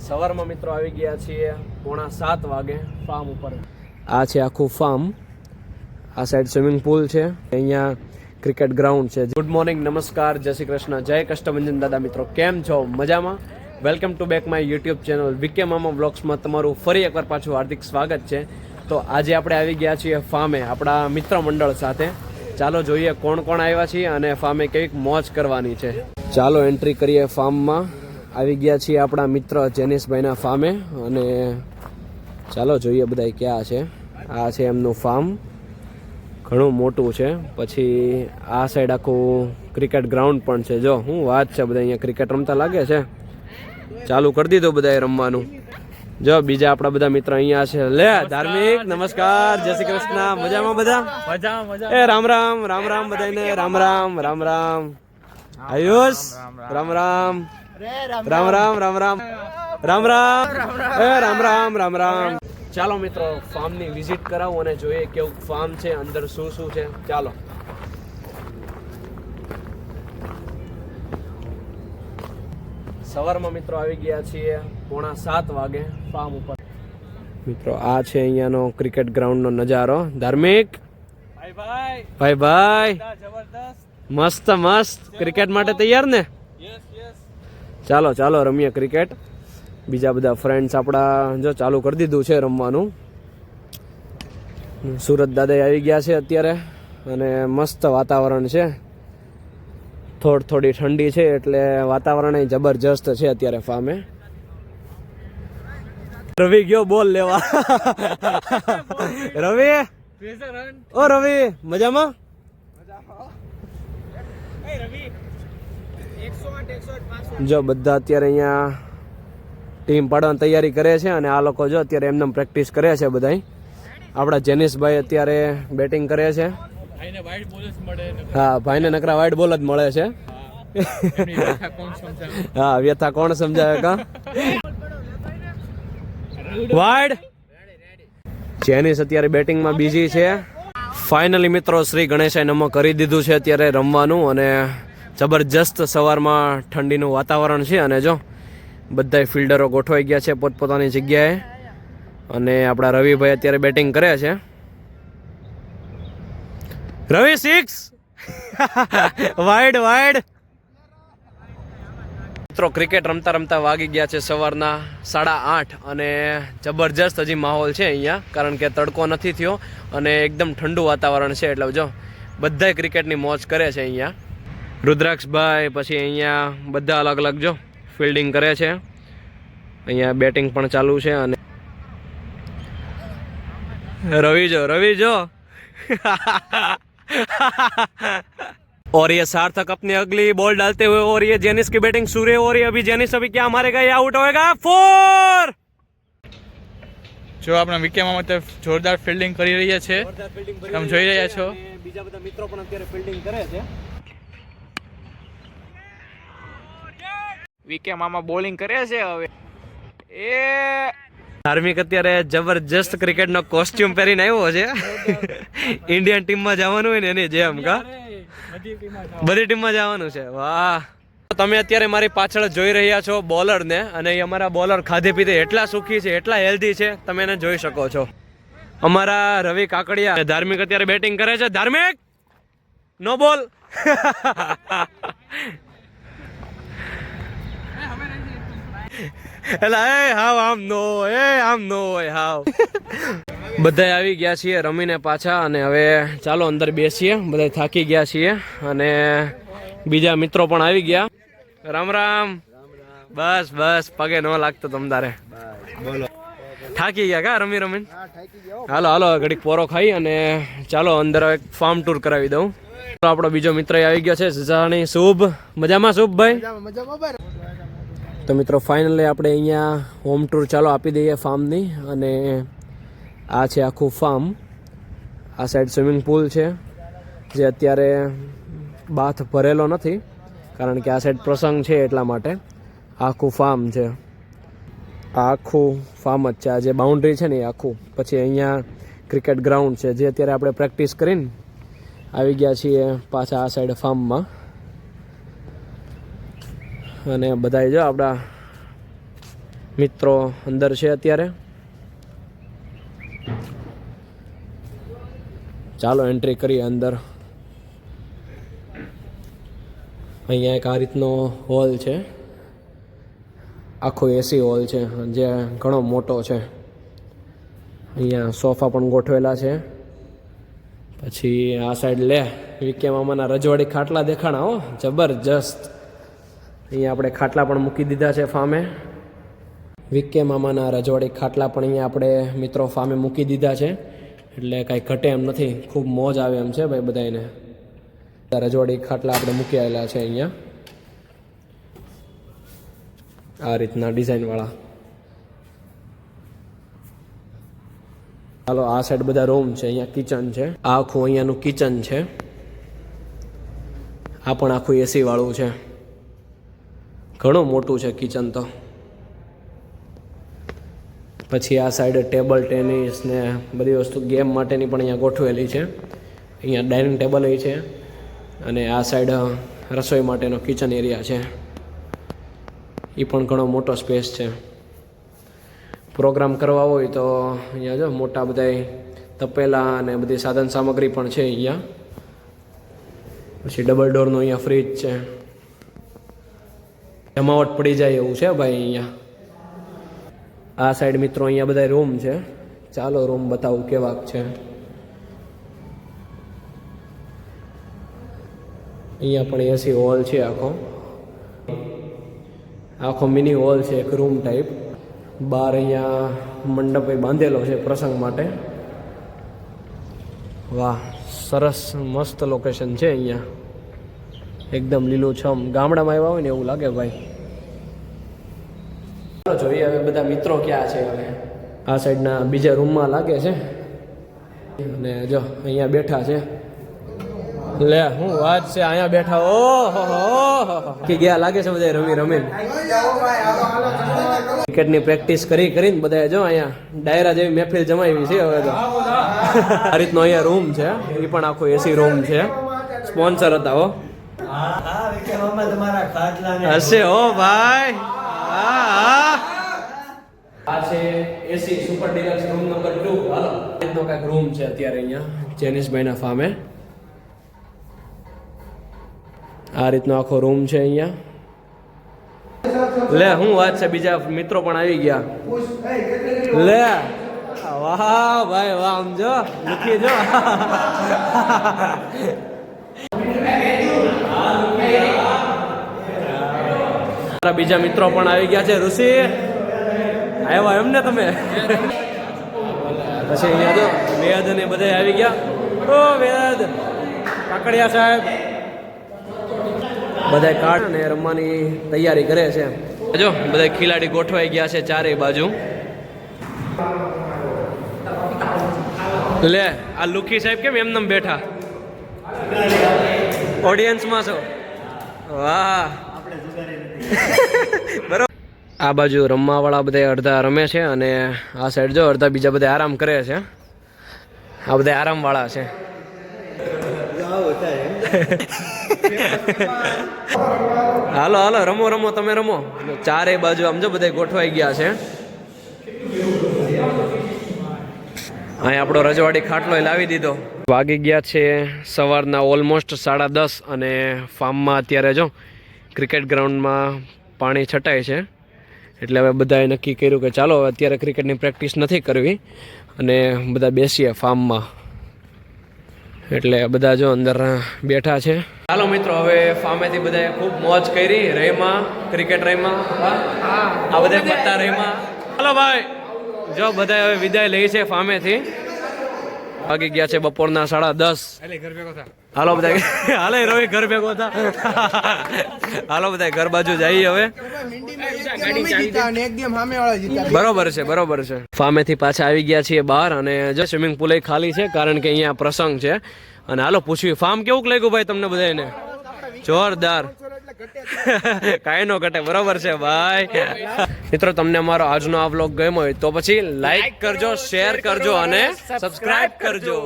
સવારમાં મિત્રો આવી ગયા છીએ 6:45 વાગે ફાર્મ ઉપર. આ છે આખું ફાર્મ. આ સાઈડ સ્વિમિંગ પુલ છે, અહીંયા ક્રિકેટ ગ્રાઉન્ડ છે. ગુડ મોર્નિંગ, નમસ્કાર, જય શ્રી કૃષ્ણ, જય કષ્ટભંજન દાદા. મિત્રો કેમ છો? મજામાં? Welcome to back my YouTube channel VK મામા બ્લોગ્સમાં તમારું ફરી એકવાર પાછું હાર્દિક સ્વાગત છે. તો આજે આપણે આવી ગયા છીએ ફાર્મે આપણા મિત્ર મંડળ સાથે. ચાલો જોઈએ કોણ કોણ આવ્યા છીએ અને ફાર્મે કેવીક મોજ કરવાની છે. ચાલો એન્ટ્રી કરીએ ફાર્મમાં. આવી ગયા છીએ આપણા મિત્ર જેનિસભાઈના ફાર્મે અને ચાલો જોઈએ બધા ક્યાં છે. આ છે એમનું ફાર્મ, ઘણું મોટું છે. પછી આ સાઈડ આખું ક્રિકેટ ગ્રાઉન્ડ પણ છે. જો શું વાત છે, બધા અહીંયા ક્રિકેટ રમતા લાગે છે. ચાલુ કરી દીધું બધાએ રમવાનું. જો બીજા આપણા બધા મિત્ર અહીંયા છે. લે ધાર્મિક, નમસ્કાર, જય શ્રી કૃષ્ણ. મજામાં બધા? એ રામ રામ, રામ રામ બધાને. રામ રામ, રામ રામ. આયુષ, રામ રામ, રામ રામ, રામ રામ, રામ રામ, એ રામ રામ, રામ રામ. ચાલો મિત્રો ફાર્મની વિઝિટ કરાવું અને જોઈએ કેવું ફાર્મ છે, અંદર શું શું છે. ચાલો. સવારમાં મિત્રો આવી ગયા છીએ 6:45 વાગે ફાર્મ ઉપર. મિત્રો આ છે અહીંયાનો ક્રિકેટ ગ્રાઉન્ડનો નજારો. ધાર્મિક ભાઈ ભાઈ મસ્ત મસ્ત ક્રિકેટ માટે તૈયાર ને? ચાલો ચાલો રમીએ ક્રિકેટ. બીજા બધા ફ્રેન્ડ્સ આપણા જો ચાલુ કરી દીધું છે રમવાનું. સુરત દાદા આવી ગયા છે અત્યારે અને મસ્ત વાતાવરણ છે. થોડી ઠંડી છે એટલે વાતાવરણ જબરજસ્ત છે અત્યારે ફાર્મે. રવિ ગયો બોલ લેવા. રવિ, ઓ રવિ, મજામાં? જો બધા અત્યારે અહીંયા ટીમ પાડવાની તૈયારી કરે છે અને આ લોકો જો અત્યારે એમને પ્રેક્ટિસ કરે છે બધા. આપણા જેનિસભાઈ અત્યારે બેટિંગ કરે છે. હા, ભાઈને નકરા વાઇડ બોલ જ મળે છે. હા, વ્યથા કોણ સમજાવે કા? વાઇડ. જેનિસ અત્યારે બેટિંગમાં બીજી છે. ફાઇનલી મિત્રો શ્રી ગણેશાય નમઃ કરી દીધું છે અત્યારે રમવાનું અને જબરજસ્ત સવારમાં ઠંડીનું વાતાવરણ છે અને જો બધા ફિલ્ડરો ગોઠવાઈ ગયા છે પોતપોતાની જગ્યાએ અને આપણા રવિભાઈ અત્યારે બેટિંગ કરે છે. રવિ 6 વાઇડ વાઇડ. મિત્રો ક્રિકેટ રમતા રમતા વાગી ગયા છે સવારના 8:30 અને જબરજસ્ત હજી માહોલ છે અહીંયા, કારણ કે તડકો નથી થયો અને એકદમ ઠંડુ વાતાવરણ છે. એટલે જો બધા ક્રિકેટની મોજ કરે છે અહીંયા. રુદ્રાક્ષભાઈ પછી અહીંયા બધા અલગ અલગ જો ફિલ્ડિંગ કરે છે. અહીંયા બેટિંગ પણ ચાલુ છે અને રવિ જો और ये सार्थक अपनी अगली बॉल डालते हुए और ये जेनिस की बैटिंग शुरू है और ये अभी जेनिस अभी क्या मारेगा, ये आउट होएगा. 4. જો આપણા વિકેમાં મતે જોરદાર ફિલ્ડિંગ કરી રહ્યા છે, તમે જોઈ રહ્યા છો. બીજા બધા મિત્રો પણ અત્યારે ફિલ્ડિંગ કરે છે. વિકે મામા બોલિંગ કરે છે. હવે એ ધાર્મિક અત્યારે જબરજસ્ત ક્રિકેટનો કોસ્ટ્યુમ પહેરીને આવ્યો છે. ઇન્ડિયન ટીમમાં જવાનું હોય ને એની જેમ કા બધી ટીમમાં જવાનું છે. વાહ. તમે અત્યારે મારી પાછળ જોઈ રહ્યા છો બોલરને અને એ અમારા બોલર ખાધે પીધે એટલા સુખી છે, એટલા હેલ્ધી છે, તમે એને જોઈ શકો છો. અમારા રવિ કાકડિયા. ધાર્મિક અત્યારે બેટિંગ કરે છે. ધાર્મિક નો બોલ. બધા આવી ગયા છીએ રમીને પાછા અને હવે ચાલો અંદર બેસીએ. બધા થાકી ગયા છીએ અને બીજા મિત્રો પણ આવી ગયા. રામ રામ. બસ બસ પગે ન લાગતો તમતારે. થાકી ગયા કા રમી રમીને? હાલો હાલો ઘડીક પોરો ખાઈ અને ચાલો અંદર એક ફાર્મ ટૂર કરાવી દઉં. આપણો બીજો મિત્ર આવી ગયો છે સજાણી. શુભ, મજામાં શુભભાઈ? તો મિત્રો ફાઇનલી આપણે અહીંયા હોમ ટૂર ચાલો આપી દઈએ ફાર્મની. અને આ છે આખું ફાર્મ. આ સાઈડ સ્વિમિંગ પુલ છે જે અત્યારે બાથ ભરેલો નથી કારણ કે આ સાઈડ પ્રસંગ છે એટલા માટે. આખું ફાર્મ છે, આ આખું ફાર્મ જ છે. આ જે બાઉન્ડ્રી છે ને એ આખું. પછી અહીંયા ક્રિકેટ ગ્રાઉન્ડ છે જે અત્યારે આપણે પ્રેક્ટિસ કરીને આવી ગયા છીએ પાછા આ સાઈડ ફાર્મમાં. અને બધા જો આપણા મિત્રો અંદર છે અત્યારે. ચાલો એન્ટ્રી કરીએ અંદર. અહીંયા એક આ રીતનો હોલ છે, આખો એસી હોલ છે જે ઘણો મોટો છે. અહીંયા સોફા પણ ગોઠવેલા છે. પછી આ સાઈડ લે વિકે મામાના રજવાડી ખાટલા દેખાણા હો, જબરજસ્ત. અહીંયા આપણે ખાટલા પણ મૂકી દીધા છે ફામે. વિકે મામાના રજવાડી ખાટલા પણ અહીંયા આપણે મિત્રો ફામે મૂકી દીધા છે, એટલે કાંઈ ઘટે એમ નથી. ખૂબ મોજ આવે એમ છે ભાઈ બધાને. રજવાડી ખાટલા આપણે મૂકી આવેલા છે અહીંયા આ રીતના ડિઝાઇનવાળા. ચાલો આ સાઈડ બધા રૂમ છે. અહીંયા કિચન છે, આ આખું અહીંયાનું કિચન છે. આ પણ આખું એસી વાળું છે, ઘણું મોટું છે કિચન તો. પછી આ સાઈડ ટેબલ ટેનિસ ને બધી વસ્તુ ગેમ માટેની પણ અહીંયા ગોઠવેલી છે. અહીંયા ડાઇનિંગ ટેબલ છે અને આ સાઈડ રસોઈ માટેનો કિચન એરિયા છે. એ પણ ઘણો મોટો સ્પેસ છે. પ્રોગ્રામ કરવા હોય તો અહીંયા જો મોટા બધા તપેલા અને બધી સાધન સામગ્રી પણ છે અહીંયા. પછી ડબલ ડોરનું અહીંયા ફ્રીજ છે, જમાવટ પડી જાય એવું છે ભાઈ અહીંયા. આ સાઈડ મિત્રો અહીંયા બધા રૂમ છે. ચાલો રૂમ બતાવું કેવાક છે. અહીંયા પણ એસી હોલ છે, આખો મિની હોલ છે, એક રૂમ ટાઈપ. બહાર અહીંયા મંડપ બાંધેલો છે પ્રસંગ માટે. વાહ, સરસ મસ્ત લોકેશન છે અહીંયા, એકદમ લીલુંછમ. ગામડામાં આવ્યા હોય ને એવું લાગે ભાઈ. જોઈએ હવે બધા મિત્રો ક્યાં છે. હવે આ સાઈડના બીજા રૂમમાં લાગે છે અને જો અહીંયા બેઠા છે. લે હું વાત છે, અહીંયા બેઠા. ઓહો કે ગયા લાગે છે બધા રમીને. ક્રિકેટની પ્રેક્ટિસ કરીને બધા જો અહીંયા ડાયરા જેવી મહેફિલ જમાવી છે હવે તો. આ રીતનો અહીંયા રૂમ છે, એ પણ આખો એસી રૂમ છે. સ્પોન્સર હતા હો. હશે હો ભાઈ. આ છે એસી સુપર ડિલક્સ રૂમ નંબર 2. હાલો એટલો કાંઈક રૂમ છે અત્યારે અહીંયા જેનિશભાઈના ફામે. આ રીતનો આખો રૂમ છે અહીંયા. લે હું વાત છે, બીજા મિત્રો પણ આવી ગયા. લે વાહ ભાઈ વાહ, આમ જો લખી જો. બીજા મિત્રો પણ આવી ગયા છે. ઋષિ આવ્યા એમ ને તમે? પછી અહીંયા જો વેદ ને બધા આવી ગયા. ઓ વેદ, કાકડિયા સાહેબ બધા કાર્ડ ને રમવાની તૈયારી કરે છે. જો બધા ખિલાડી ગોઠવાઈ ગયા છે ચારેય બાજુ. લે આ લુખી સાહેબ કેમ એમનેમ બેઠા? ઓડિયન્સમાં છો? વાહ. બરોબર. આ બાજુ રમવા વાળા બધા અડધા રમે છે અને આ સાઈડ જો અડધા બીજા બધા આરામ કરે છે. આ બધા આરામ વાળા છે. હાલો હાલો રમો રમો, તમે રમો. ચારેય બાજુ આમ જો બધા ગોઠવાઈ ગયા છે. અહીં આપણો રજવાડી ખાટલો લાવી દીધો. વાગી ગયા છે સવારના ઓલમોસ્ટ 10:30 અને ફાર્મમાં અત્યારે જો ક્રિકેટ ગ્રાઉન્ડમાં પાણી છટાય છે. એટલે હવે બધાએ નક્કી કર્યું કે ચાલો અત્યારે ક્રિકેટની પ્રેક્ટિસ નથી કરવી અને બધા બેસીએ ફાર્મમાં. એટલે બધા જો અંદર બેઠા છે. ચાલો મિત્રો હવે ફાર્મેથી બધાએ ખૂબ મોજ કરી, રહીમાં ક્રિકેટ રહીમાં. આ બધા પત્તા રહીમાં. ચાલો ભાઈ જો બધા હવે વિદાય લઈ છે ફાર્મેથી. વાગી ગયા છે બપોરના 10:30. હાલો બધા હાલે રવિ ઘર ભેગો થા. હાલો બધા ઘર બાજુ જઈએ હવે. બરોબર છે બરોબર છે. ફાર્મેથી પાછા આવી ગયા છીએ બહાર અને જો સ્વિમિંગ પુલ ખાલી છે કારણ કે અહીંયા પ્રસંગ છે. અને હાલો પૂછ્યું ફાર્મ કેવું લાગ્યું ભાઈ તમને બધાને? જોરદાર. કાંઈ નો ઘટે. બરોબર છે ભાઈ. મિત્રો તમને અમારો આજનો આ વ્લોગ ગમ્યો હોય તો પછી લાઈક કરજો, શેર કરજો અને સબસ્ક્રાઇબ કરજો.